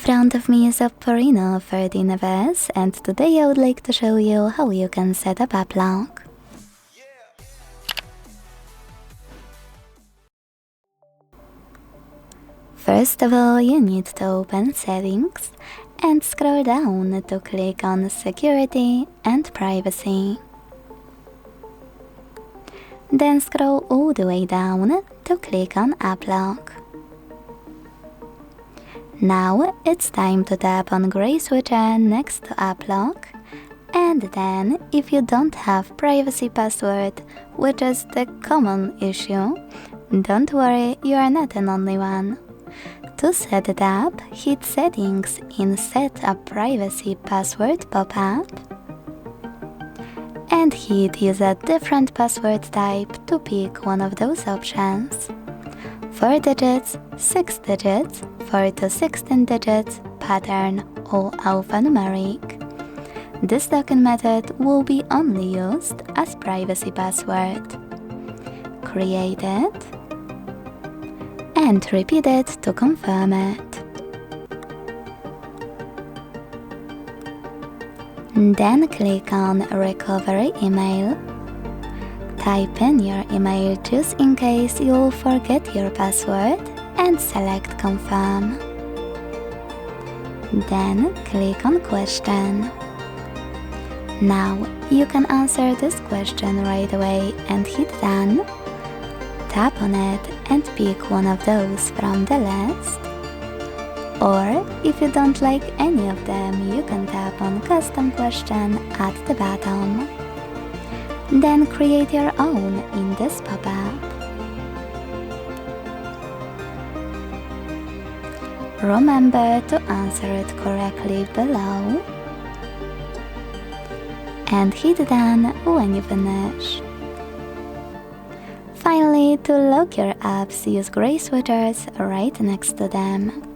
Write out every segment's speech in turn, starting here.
front of me is OPPO Reno 13s, and today I would like to show you how you can set up app lock. First of all, you need to open Settings and scroll down to click on Security and Privacy. Then scroll all the way down to click on App Lock. Now it's time to tap on gray switcher next to App Lock, and then if you don't have privacy password, which is the common issue, don't worry, you are not an only one. To set it up, hit Settings in Set a Privacy Password pop-up and hit Use a different password type to pick one of those options. 4 digits, 6 digits, 4 to 16 digits, pattern, or alphanumeric. This token method will be only used as privacy password. Create it and repeat it to confirm it. Then click on Recovery Email. Type in your email just in case you'll forget your password and select Confirm. Then click on Question. Now you can answer this question right away and hit Done. Tap on it and pick one of those from the list. Or if you don't like any of them, you can tap on Custom Question at the bottom. Then create your own in this pop-up. Remember to answer it correctly below. And hit Done when you finish. Finally, to lock your apps, use gray switchers right next to them.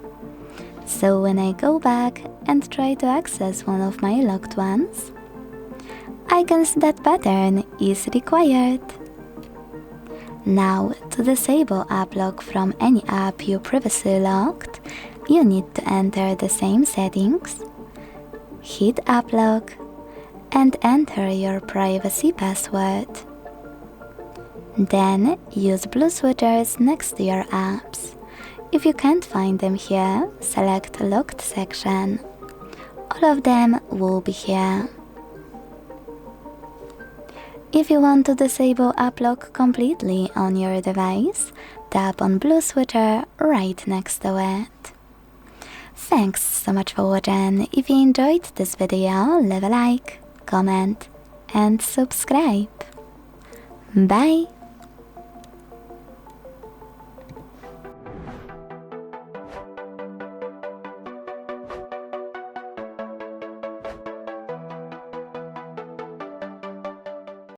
So when I go back and try to access one of my locked ones, I can see that pattern is required. Now, to disable app lock from any app you previously locked, you need to enter the same settings, hit app lock, and enter your privacy password. Then use blue switchers next to your apps. If you can't find them here, select Locked section. All of them will be here. If you want to disable app lock completely on your device, tap on blue switcher right next to it. Thanks so much for watching. If you enjoyed this video, leave a like, comment and subscribe. Bye!